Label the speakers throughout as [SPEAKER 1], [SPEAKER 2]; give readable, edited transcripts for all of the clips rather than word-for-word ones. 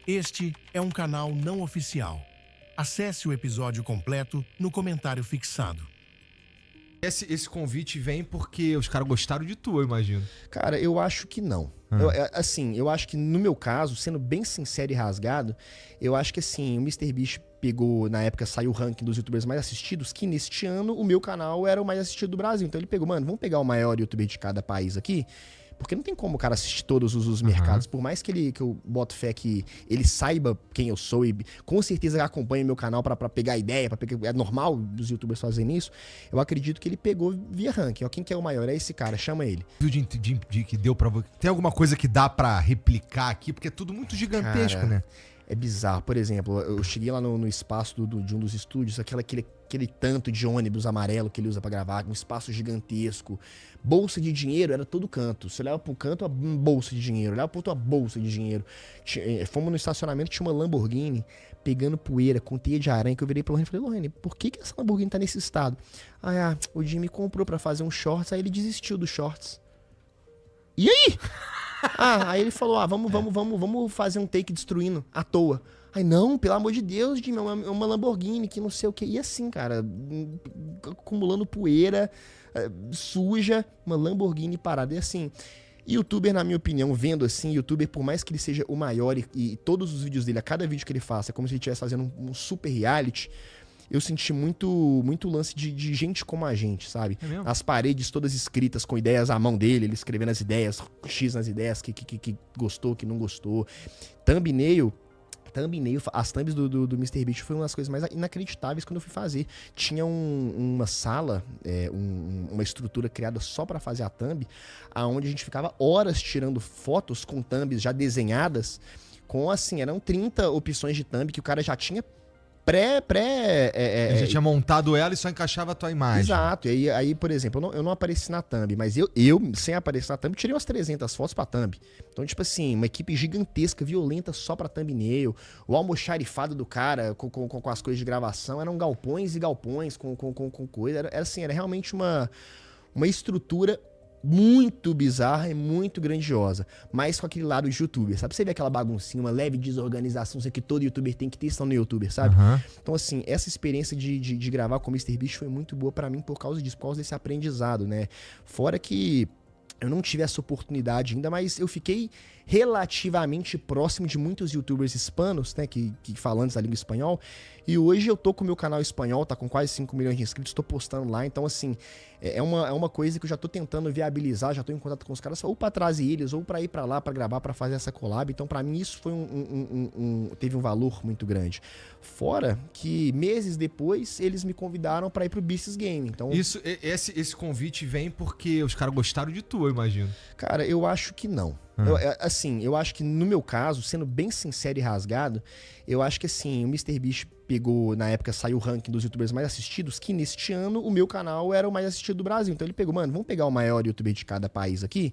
[SPEAKER 1] Este é um canal não oficial. Acesse o episódio completo no comentário fixado.
[SPEAKER 2] Esse convite vem porque os caras gostaram de tu, eu imagino.
[SPEAKER 3] Cara, eu acho que não. Eu acho que no meu caso, sendo bem sincero e rasgado, eu acho que assim, o MrBeast pegou, na época saiu o ranking dos youtubers mais assistidos, que neste ano o meu canal era o mais assistido do Brasil. Então ele pegou, mano, vamos pegar o maior youtuber de cada país aqui, porque não tem como o cara assistir todos os mercados. Por mais que eu boto fé que ele saiba quem eu sou e com certeza acompanhe meu canal pra pegar ideia, é normal os youtubers fazerem isso, eu acredito que ele pegou via ranking. Ó, quem que é o maior? É esse cara, chama ele.
[SPEAKER 2] Que deu pra você. Tem alguma coisa que dá pra replicar aqui? Porque é tudo muito gigantesco,
[SPEAKER 3] Cara,
[SPEAKER 2] né?
[SPEAKER 3] É bizarro. Por exemplo, eu cheguei lá no espaço de um dos estúdios, aquele tanto de ônibus amarelo que ele usa pra gravar, um espaço gigantesco. Bolsa de dinheiro era todo canto. Você olhava pro canto, uma bolsa de dinheiro. Olhava pro outro, uma bolsa de dinheiro. Fomos no estacionamento, tinha uma Lamborghini pegando poeira, com teia de aranha, que eu virei pra Lorraine e falei, Lorraine, por que essa Lamborghini tá nesse estado? O Jimmy comprou pra fazer um shorts, aí ele desistiu dos shorts. E aí? Aí ele falou, vamos fazer um take destruindo à toa. Aí, não, pelo amor de Deus, Jimmy, é uma Lamborghini, que não sei o que. E assim, cara, acumulando poeira, suja, uma Lamborghini parada. E assim, youtuber, na minha opinião, vendo assim, youtuber, por mais que ele seja o maior e todos os vídeos dele, a cada vídeo que ele faça, é como se ele estivesse fazendo um super reality, eu senti muito lance de gente como a gente, sabe?
[SPEAKER 2] É mesmo?
[SPEAKER 3] As paredes todas escritas com ideias à mão dele, ele escrevendo as ideias, X nas ideias, que gostou, que não gostou. Thumbnail, as thumbs do MrBeast foi uma das coisas mais inacreditáveis quando eu fui fazer. Tinha uma sala, uma estrutura criada só pra fazer a thumb, aonde a gente ficava horas tirando fotos com thumbs já desenhadas, com assim, eram 30 opções de thumb que o cara já tinha
[SPEAKER 2] Ele já tinha montado ela e só encaixava a tua imagem.
[SPEAKER 3] Exato. E aí, por exemplo, eu não apareci na thumb, mas eu, sem aparecer na thumb, tirei umas 300 fotos pra thumb. Então, tipo assim, uma equipe gigantesca, violenta só pra thumbnail. O almoxarifado do cara com as coisas de gravação eram galpões e galpões com coisa. Era realmente uma estrutura muito bizarra e muito grandiosa, mas com aquele lado de youtuber, sabe? Você vê aquela baguncinha, uma leve desorganização que todo youtuber tem que ter, estão no youtuber, sabe? Então, assim, essa experiência de gravar com o MrBeast foi muito boa pra mim por causa disso, por causa desse aprendizado, né? Fora que eu não tive essa oportunidade ainda, mas eu fiquei relativamente próximo de muitos youtubers hispanos, né, que falantes da língua espanhol, e hoje eu tô com o meu canal espanhol, tá com quase 5 milhões de inscritos, tô postando lá, então assim, é uma coisa que eu já tô tentando viabilizar, já tô em contato com os caras, ou pra trazer eles, ou pra ir pra lá, pra gravar, pra fazer essa collab, então pra mim isso foi teve um valor muito grande. Fora que meses depois, eles me convidaram pra ir pro Beasts Game, então...
[SPEAKER 2] Esse convite vem porque os caras gostaram de tu, eu imagino.
[SPEAKER 3] Cara, eu acho que não. Eu acho que no meu caso, sendo bem sincero e rasgado, eu acho que assim, o MrBeast pegou, na época saiu o ranking dos youtubers mais assistidos, que neste ano o meu canal era o mais assistido do Brasil. Então ele pegou, mano, vamos pegar o maior youtuber de cada país aqui,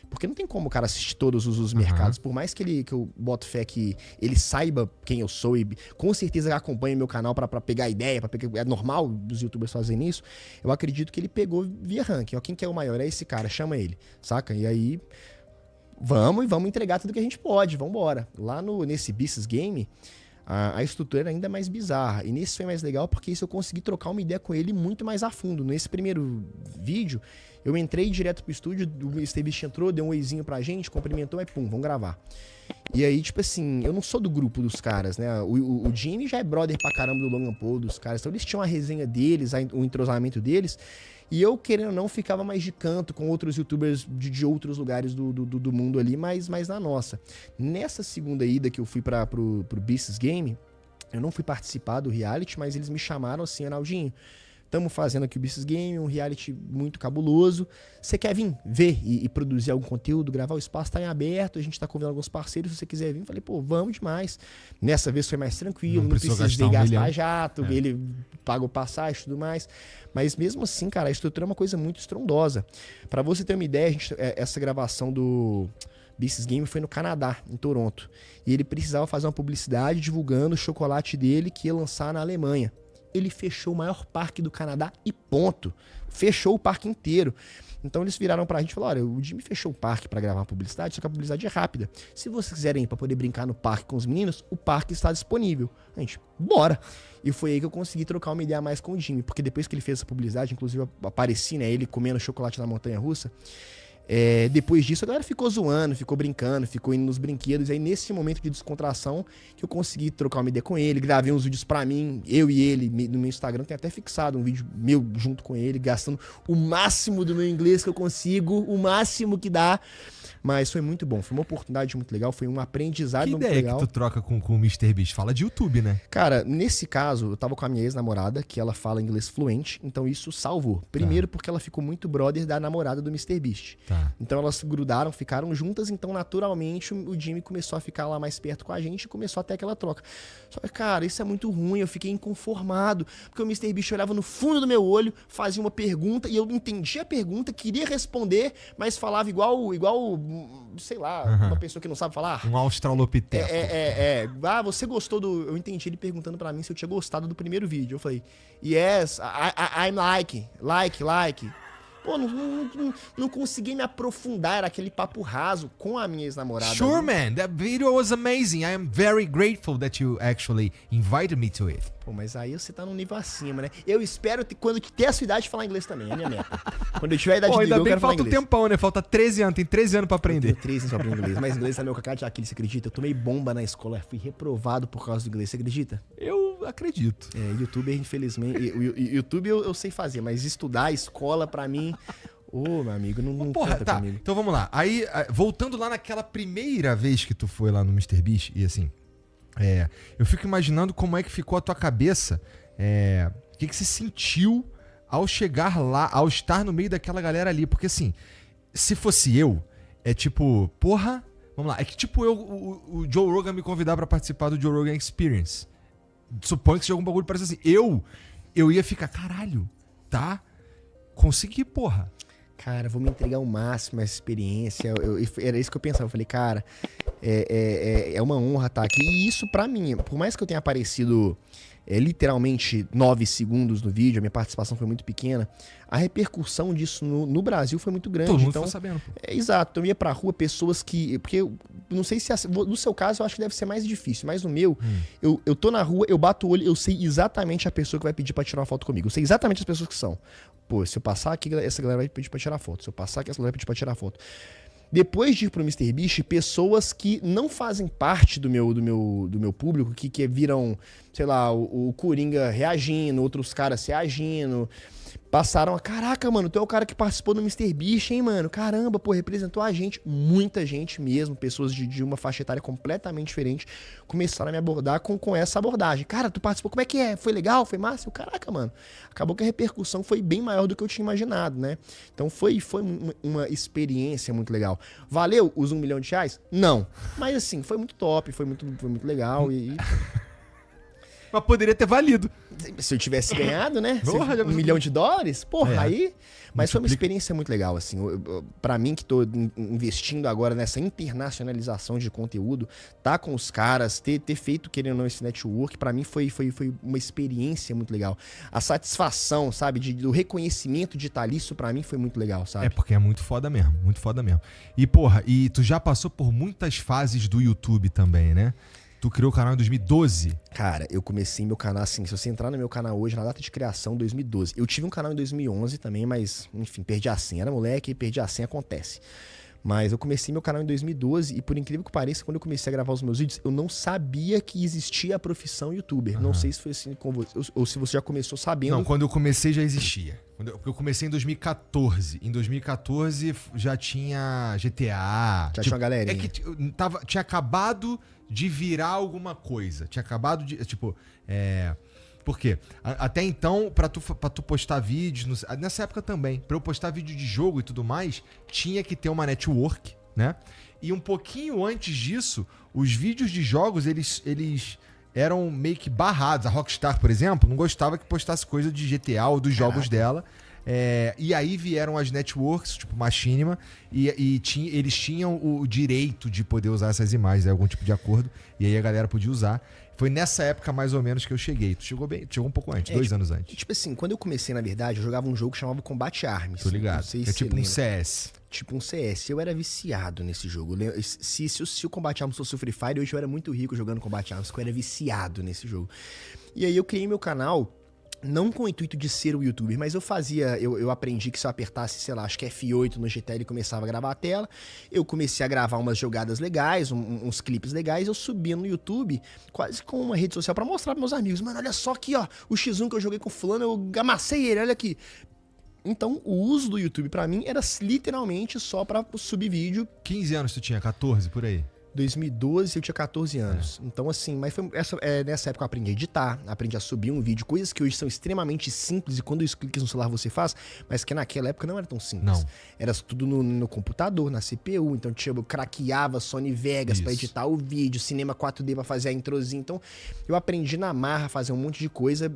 [SPEAKER 3] porque não tem como o cara assistir todos os mercados. Por mais que eu boto fé que ele saiba quem eu sou e com certeza acompanhe meu canal pra pegar ideia, é normal os youtubers fazerem isso, eu acredito que ele pegou via ranking. Ó, quem que é o maior? É esse cara, chama ele, saca? E aí... Vamos entregar tudo que a gente pode, vambora. Lá nesse Beasts Game, a estrutura era ainda mais bizarra. E nesse foi mais legal porque isso eu consegui trocar uma ideia com ele muito mais a fundo. Nesse primeiro vídeo, eu entrei direto pro estúdio, o MrBeast entrou, deu um oizinho pra gente, cumprimentou, e pum, vamos gravar. E aí, tipo assim, eu não sou do grupo dos caras, né? O Jimmy já é brother pra caramba do Logan Paul dos caras. Então eles tinham a resenha deles, o entrosamento deles. E eu, querendo ou não, ficava mais de canto com outros youtubers de outros lugares do mundo ali, mas na nossa. Nessa segunda ida que eu fui pro Beasts Game, eu não fui participar do reality, mas eles me chamaram assim, Arnaldinho, estamos fazendo aqui o Beasts Game, um reality muito cabuloso. Você quer vir ver e produzir algum conteúdo, gravar? O espaço está em aberto, a gente está convidando alguns parceiros, se você quiser vir. Falei, pô, vamos demais. Nessa vez foi mais tranquilo, não precisei gastar jato, ele paga o passagem e tudo mais. Mas mesmo assim, cara, a estrutura é uma coisa muito estrondosa. Para você ter uma ideia, essa gravação do Beasts Game foi no Canadá, em Toronto. E ele precisava fazer uma publicidade divulgando o chocolate dele que ia lançar na Alemanha. ele fechou o maior parque do Canadá e ponto. Fechou o parque inteiro. Então eles viraram pra gente e falaram, olha, o Jimmy fechou o parque pra gravar uma publicidade, só que a publicidade é rápida. Se vocês quiserem ir pra poder brincar no parque com os meninos, o parque está disponível. A gente, bora! E foi aí que eu consegui trocar uma ideia a mais com o Jimmy, porque depois que ele fez essa publicidade, inclusive eu apareci, né, ele comendo chocolate na montanha-russa, depois disso a galera ficou zoando, ficou brincando, ficou indo nos brinquedos. E aí nesse momento de descontração que eu consegui trocar uma ideia com ele, gravei uns vídeos pra mim, eu e ele, no meu Instagram, tem até fixado um vídeo meu junto com ele, gastando o máximo do meu inglês que eu consigo, o máximo que dá. Mas foi muito bom, foi uma oportunidade muito legal, foi um aprendizado
[SPEAKER 2] Que
[SPEAKER 3] muito
[SPEAKER 2] ideia
[SPEAKER 3] legal.
[SPEAKER 2] que tu troca com o MrBeast? Fala de YouTube, né?
[SPEAKER 3] Cara, nesse caso, eu tava com a minha ex-namorada, que ela fala inglês fluente, então isso salvou. Primeiro porque ela ficou muito brother da namorada do MrBeast.
[SPEAKER 2] Tá.
[SPEAKER 3] Então elas se grudaram, ficaram juntas, então naturalmente o Jimmy começou a ficar lá mais perto com a gente e começou até aquela troca. Só que, cara, isso é muito ruim, eu fiquei inconformado, porque o MrBeast olhava no fundo do meu olho, fazia uma pergunta e eu entendia a pergunta, queria responder, mas falava igual sei lá, uma pessoa que não sabe falar.
[SPEAKER 2] Um australopiteco.
[SPEAKER 3] Ah, você gostou do... Eu entendi ele perguntando pra mim se eu tinha gostado do primeiro vídeo. Eu falei, yes, I'm like. Pô, não consegui me aprofundar, era aquele papo raso com a minha ex-namorada.
[SPEAKER 2] Sure, man. That video was amazing. I am very grateful that you actually invited me to it.
[SPEAKER 3] Pô, mas aí você tá num nível acima, né? Eu espero, quando ter a sua idade, falar inglês também, é a minha meta. Quando eu tiver a idade de
[SPEAKER 2] Ainda
[SPEAKER 3] eu
[SPEAKER 2] bem
[SPEAKER 3] quero
[SPEAKER 2] que
[SPEAKER 3] falar
[SPEAKER 2] falta um
[SPEAKER 3] inglês.
[SPEAKER 2] tempão, né? Falta 13 anos. Tem 13 anos pra aprender.
[SPEAKER 3] Eu tenho 13 anos pra aprender inglês, mas inglês é meu cacá de Aquiles, você acredita? Eu tomei bomba na escola, fui reprovado por causa do inglês, você acredita?
[SPEAKER 2] Eu acredito.
[SPEAKER 3] YouTuber, infelizmente... YouTube eu sei fazer, mas estudar, escola, pra mim... Ô, meu amigo, não
[SPEAKER 2] Porra,
[SPEAKER 3] conta
[SPEAKER 2] tá.
[SPEAKER 3] comigo.
[SPEAKER 2] Então vamos lá. Aí, voltando lá naquela primeira vez que tu foi lá no MrBeast, e assim, eu fico imaginando como é que ficou a tua cabeça, o que você sentiu ao chegar lá, ao estar no meio daquela galera ali. Porque assim, se fosse eu, é tipo, porra, vamos lá, é que tipo o Joe Rogan me convidar pra participar do Joe Rogan Experience. Suponho que seja algum bagulho parecido assim. Eu ia ficar, caralho, tá? Consegui, porra.
[SPEAKER 3] Cara, vou me entregar o máximo essa experiência. Era isso que eu pensava. Eu falei, cara, é uma honra estar aqui. E isso pra mim, por mais que eu tenha aparecido literalmente 9 segundos no vídeo, a minha participação foi muito pequena, a repercussão disso no Brasil foi muito grande.
[SPEAKER 2] Todo mundo
[SPEAKER 3] então,
[SPEAKER 2] ficou sabendo.
[SPEAKER 3] Exato. Então eu ia pra rua, pessoas que... Porque eu não sei se... No seu caso, eu acho que deve ser mais difícil. Mas no meu, eu tô na rua, eu bato o olho, eu sei exatamente a pessoa que vai pedir pra tirar uma foto comigo. Eu sei exatamente as pessoas que são. Pô, se eu passar aqui, essa galera vai pedir pra tirar foto. Se eu passar aqui, essa galera vai pedir pra tirar foto. Depois de ir pro MrBeast, pessoas que não fazem parte do meu público, que viram, sei lá, o Coringa reagindo, outros caras reagindo, passaram a, caraca, mano, tu é o cara que participou do MrBeast, hein, mano? Caramba, pô, representou a gente, muita gente mesmo, pessoas de uma faixa etária completamente diferente, começaram a me abordar com essa abordagem. Cara, tu participou, como é que é? Foi legal? Foi massa? Eu, caraca, mano. Acabou que a repercussão foi bem maior do que eu tinha imaginado, né? Então foi uma experiência muito legal. Valeu os R$1 milhão? Não. Mas assim, foi muito top, foi muito legal e...
[SPEAKER 2] Mas poderia ter valido.
[SPEAKER 3] Se eu tivesse ganhado, né?
[SPEAKER 2] Porra,
[SPEAKER 3] $1 milhão, porra, aí... Mas foi uma
[SPEAKER 2] Multiplica.
[SPEAKER 3] experiência muito legal, assim. Pra mim, que tô investindo agora nessa internacionalização de conteúdo, tá com os caras, ter feito, querendo ou não, esse network, pra mim foi uma experiência muito legal. A satisfação, sabe, do reconhecimento de estar ali, isso pra mim foi muito legal, sabe?
[SPEAKER 2] É porque é muito foda mesmo, muito foda mesmo. E, porra, tu já passou por muitas fases do YouTube também, né? Tu criou o canal em 2012.
[SPEAKER 3] Cara, eu comecei meu canal assim, se você entrar no meu canal hoje, na data de criação, 2012. Eu tive um canal em 2011 também, mas, enfim, perdi a senha. Era moleque, perdi a senha, acontece. Mas eu comecei meu canal em 2012 e, por incrível que pareça, quando eu comecei a gravar os meus vídeos, eu não sabia que existia a profissão youtuber. Não sei se foi assim com você, ou se você já começou sabendo.
[SPEAKER 2] Não, quando eu comecei já existia. Porque eu comecei em 2014. Em 2014 já tinha GTA.
[SPEAKER 3] Já tinha uma galerinha.
[SPEAKER 2] É que tinha acabado de virar alguma coisa. Tinha acabado de... Tipo, Por quê? Até então, pra tu postar vídeos... Nessa época também. Pra eu postar vídeo de jogo e tudo mais, tinha que ter uma network, né? E um pouquinho antes disso, os vídeos de jogos, eles eram meio que barrados. A Rockstar, por exemplo, não gostava que postasse coisa de GTA ou dos jogos dela. E aí vieram as networks, tipo Machinima, eles tinham o direito de poder usar essas imagens, algum tipo de acordo, e aí a galera podia usar. Foi nessa época, mais ou menos, que eu cheguei. Tu chegou um pouco antes, 2 anos antes.
[SPEAKER 3] Tipo assim, quando eu comecei, na verdade, eu jogava um jogo que chamava Combat Arms.
[SPEAKER 2] Tô ligado.
[SPEAKER 3] Não sei
[SPEAKER 2] Que é
[SPEAKER 3] se
[SPEAKER 2] tipo
[SPEAKER 3] você
[SPEAKER 2] um
[SPEAKER 3] lembra.
[SPEAKER 2] CS.
[SPEAKER 3] Tipo um CS. Eu era viciado nesse jogo. Se o Combat Arms fosse o Free Fire, hoje eu era muito rico jogando Combat Arms, porque eu era viciado nesse jogo. E aí eu criei meu canal, não com o intuito de ser o youtuber, mas eu aprendi que se eu apertasse, sei lá, acho que F8 no GTL, ele começava a gravar a tela. Eu comecei a gravar umas jogadas legais, uns clipes legais, eu subia no YouTube, quase com uma rede social, pra mostrar pros meus amigos. Mano, olha só aqui, ó, o X1 que eu joguei com o fulano, eu amassei ele, olha aqui. Então, o uso do YouTube pra mim era literalmente só pra subir vídeo.
[SPEAKER 2] 15 anos tu tinha? 14, por aí?
[SPEAKER 3] 2012 eu tinha 14 anos. Então, assim, mas nessa época eu aprendi a editar, aprendi a subir um vídeo, coisas que hoje são extremamente simples e quando eu clico no celular você faz, mas que naquela época não era tão simples.
[SPEAKER 2] Não.
[SPEAKER 3] Era tudo no computador, na CPU, então eu craqueava Sony Vegas pra editar o vídeo, Cinema 4D pra fazer a introzinha. Então, eu aprendi na marra a fazer um monte de coisa.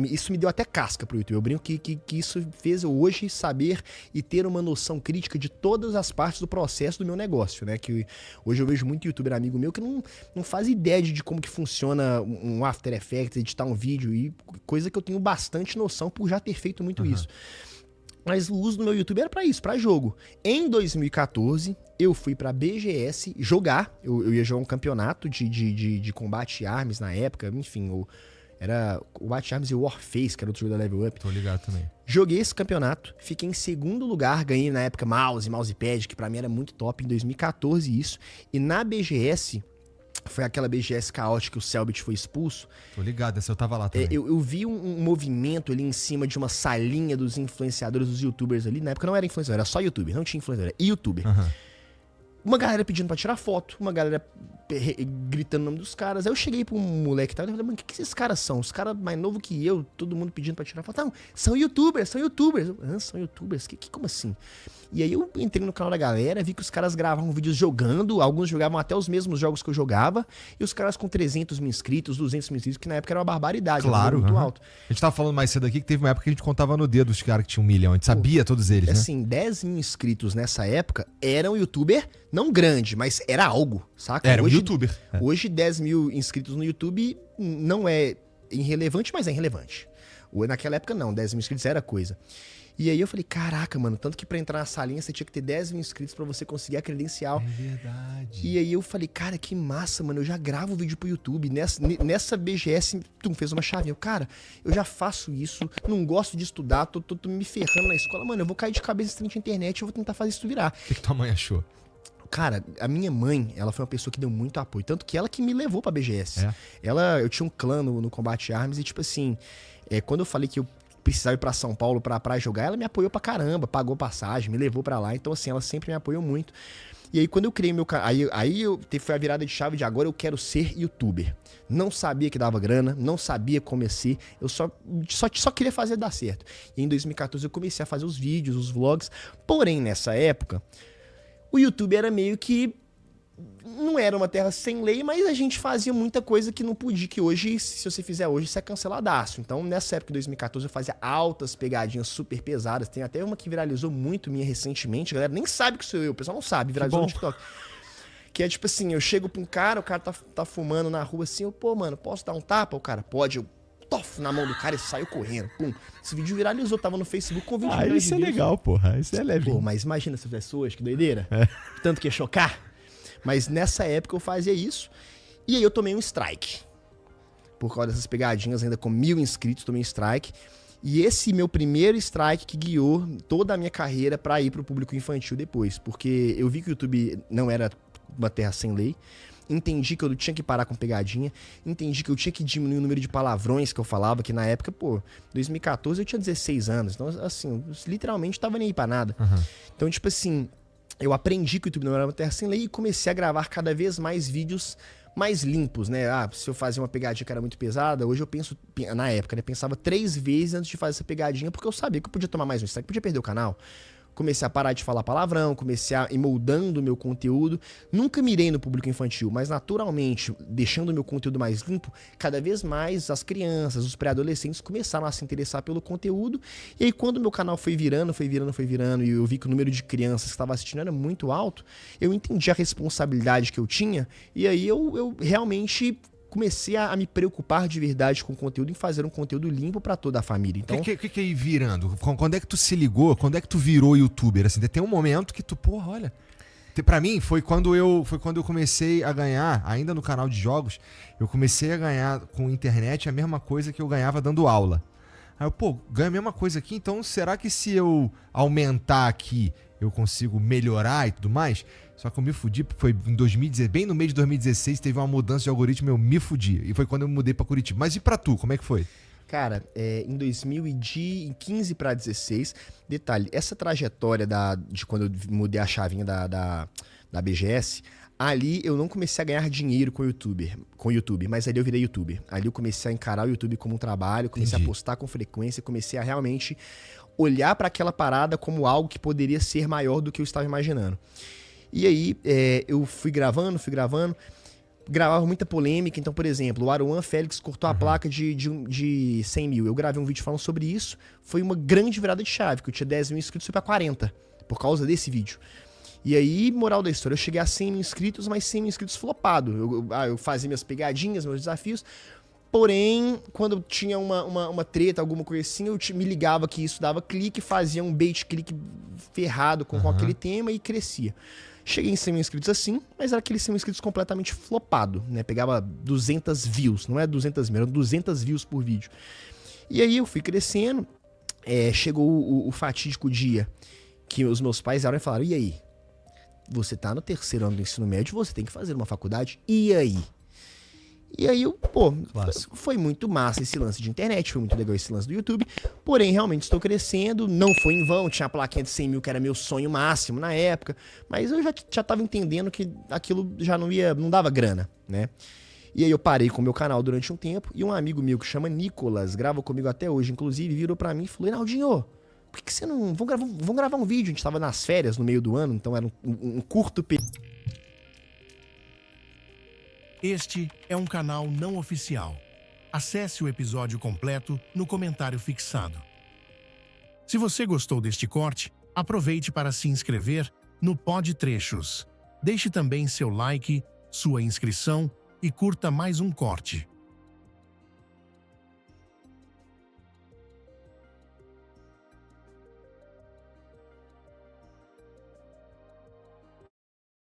[SPEAKER 3] Isso me deu até casca pro YouTube. Eu brinco que isso fez eu hoje saber e ter uma noção crítica de todas as partes do processo do meu negócio, né? Que hoje eu vejo muito youtuber amigo meu que não faz ideia de como que funciona um After Effects, editar um vídeo, e coisa que eu tenho bastante noção por já ter feito muito isso. Mas o uso do meu YouTube era pra isso, pra jogo. Em 2014, eu fui pra BGS jogar. Eu ia jogar um campeonato de Combat Arms na época, enfim, era o Combat Arms e o Warface, que era outro jogo da Level Up.
[SPEAKER 2] Tô ligado também.
[SPEAKER 3] Joguei esse campeonato, fiquei em segundo lugar, ganhei na época mousepad, que pra mim era muito top, em 2014 isso. E na BGS, foi aquela BGS caótica que o Selbit foi expulso.
[SPEAKER 2] Tô ligado, essa eu tava lá também.
[SPEAKER 3] Eu vi um movimento ali em cima de uma salinha dos influenciadores, dos youtubers ali. Na época não era influenciador, era só youtuber, não tinha influenciador, era youtuber. Uma galera pedindo pra tirar foto, uma galera gritando o nome dos caras. Aí eu cheguei pra um moleque e tal, e falei, mano, o que esses caras são? Os caras mais novos que eu, todo mundo pedindo pra tirar foto. Não, são youtubers, são youtubers. São youtubers? Como assim? E aí eu entrei no canal da galera, vi que os caras gravavam vídeos jogando, alguns jogavam até os mesmos jogos que eu jogava, e os caras com 300 mil inscritos, 200 mil inscritos, que na época era uma barbaridade,
[SPEAKER 2] claro,
[SPEAKER 3] muito alto.
[SPEAKER 2] A gente tava falando mais cedo aqui que teve uma época que a gente contava no dedo os caras que tinham 1 milhão, a gente sabia todos eles, né?
[SPEAKER 3] Assim, 10 mil inscritos nessa época era um youtuber, não grande, mas era algo, saca?
[SPEAKER 2] Era
[SPEAKER 3] hoje,
[SPEAKER 2] um youtuber.
[SPEAKER 3] Hoje 10 mil inscritos no YouTube não é irrelevante, mas é irrelevante. Naquela época não, 10 mil inscritos era coisa. E aí eu falei, caraca, mano, tanto que pra entrar na salinha você tinha que ter 10 mil inscritos pra você conseguir a credencial.
[SPEAKER 2] É verdade.
[SPEAKER 3] E aí eu falei, cara, que massa, mano, eu já gravo vídeo pro YouTube. Nessa BGS, tu fez uma chavinha. Cara, eu já faço isso, não gosto de estudar, tô me ferrando na escola. Mano, eu vou cair de cabeça na internet, eu vou tentar fazer isso virar.
[SPEAKER 2] O que tua mãe achou?
[SPEAKER 3] Cara, a minha mãe, ela foi uma pessoa que deu muito apoio. Tanto que ela que me levou pra BGS. Eu tinha um clã no Combat Arms e, tipo assim, quando eu falei que eu precisava ir pra São Paulo pra jogar, ela me apoiou pra caramba, pagou passagem, me levou pra lá. Então, assim, ela sempre me apoiou muito. E aí, quando eu criei meu canal, foi a virada de chave de agora eu quero ser youtuber. Não sabia que dava grana, não sabia como ia ser, eu só queria fazer dar certo. E em 2014 eu comecei a fazer os vídeos, os vlogs. Porém, nessa época, o YouTube era meio que... Não era uma terra sem lei, mas a gente fazia muita coisa que não podia, que hoje, se você fizer hoje, você é canceladaço. Então, nessa época de 2014, eu fazia altas pegadinhas super pesadas. Tem até uma que viralizou muito minha recentemente. A galera nem sabe que sou eu, o pessoal não sabe, viralizou no TikTok. Que é tipo assim, eu chego pra um cara, o cara tá fumando na rua assim, pô, mano, posso dar um tapa? O cara, pode, eu tofo na mão do cara e saio correndo. Pum. Esse vídeo viralizou, tava no Facebook com 20 milhões de views.
[SPEAKER 2] Isso é legal, porra, isso é leve.
[SPEAKER 3] Pô, mas imagina essas pessoas, que doideira. Tanto que ia chocar. Mas nessa época eu fazia isso. E aí eu tomei um strike. Por causa dessas pegadinhas, ainda com 1000 inscritos, tomei um strike. E esse meu primeiro strike que guiou toda a minha carreira pra ir pro público infantil depois. Porque eu vi que o YouTube não era uma terra sem lei. Entendi que eu tinha que parar com pegadinha. Entendi que eu tinha que diminuir o número de palavrões que eu falava. Que na época, pô, 2014 eu tinha 16 anos. Então, assim, eu literalmente tava nem aí pra nada. Então, tipo assim... Eu aprendi que o YouTube não era uma terra sem lei e comecei a gravar cada vez mais vídeos mais limpos, né? Se eu fazia uma pegadinha que era muito pesada, hoje eu penso, na época, né? Pensava 3 vezes antes de fazer essa pegadinha, porque eu sabia que eu podia tomar mais um strike, podia perder o canal. comecei a parar de falar palavrão, comecei a ir moldando o meu conteúdo. Nunca mirei no público infantil, mas naturalmente, deixando o meu conteúdo mais limpo, cada vez mais as crianças, os pré-adolescentes começaram a se interessar pelo conteúdo. E aí, quando o meu canal foi virando, e eu vi que o número de crianças que estavam assistindo era muito alto, eu entendi a responsabilidade que eu tinha, e aí eu realmente comecei a me preocupar de verdade com o conteúdo, em fazer um conteúdo limpo pra toda a família. Então,
[SPEAKER 2] O que é ir virando? Quando é que tu se ligou? Quando é que tu virou youtuber? Assim, tem um momento que tu, porra, olha... Pra mim, foi quando eu comecei a ganhar, ainda no canal de jogos, eu comecei a ganhar com internet a mesma coisa que eu ganhava dando aula. Aí eu, pô, ganho a mesma coisa aqui, então será que se eu aumentar aqui, eu consigo melhorar e tudo mais? Só que eu me fudi, foi em 2016, bem no mês de 2016, teve uma mudança de algoritmo, eu me fudi. E foi quando eu mudei pra Curitiba. Mas e pra tu, como é que foi?
[SPEAKER 3] cara, em 2015 para 16, detalhe, essa trajetória de quando eu mudei a chavinha da BGS, ali eu não comecei a ganhar dinheiro com o YouTube, mas ali eu virei YouTuber. Ali eu comecei a encarar o YouTube como um trabalho, comecei a postar com frequência, comecei a realmente olhar para aquela parada como algo que poderia ser maior do que eu estava imaginando. E aí eu fui gravando, gravava muita polêmica. Então, por exemplo, o Aruan Félix cortou a placa de 100 mil. Eu gravei um vídeo falando sobre isso. Foi uma grande virada de chave, que eu tinha 10 mil inscritos, fui pra 40, por causa desse vídeo. E aí, moral da história, eu cheguei a 100 mil inscritos, mas 100 mil inscritos flopado. Eu fazia minhas pegadinhas, meus desafios. Porém, quando tinha uma treta, alguma coisa assim, eu me ligava que isso dava clique, fazia um bait-clique ferrado com aquele tema e crescia. Cheguei em 100 mil inscritos assim, mas era aquele 100 mil inscritos completamente flopado, né? Pegava 200 views, não é 200 mil, eram 200 views por vídeo. E aí eu fui crescendo, chegou o fatídico dia que os meus pais eram e falaram, e aí? Você tá no 3º ano do ensino médio, você tem que fazer uma faculdade, e aí? E aí, foi muito massa esse lance de internet, foi muito legal esse lance do YouTube, porém, realmente estou crescendo, não foi em vão, tinha a plaquinha de 100 mil que era meu sonho máximo na época, mas eu já tava entendendo que aquilo já não dava grana, né? E aí eu parei com o meu canal durante um tempo, e um amigo meu que chama Nicolas, grava comigo até hoje, inclusive, virou pra mim e falou, Reinaldinho, por que você não... Vamos gravar um vídeo, a gente tava nas férias no meio do ano, então era um curto período.
[SPEAKER 1] Este é um canal não oficial. Acesse o episódio completo no comentário fixado. Se você gostou deste corte, aproveite para se inscrever no Pod Trechos. Deixe também seu like, sua inscrição e curta mais um corte.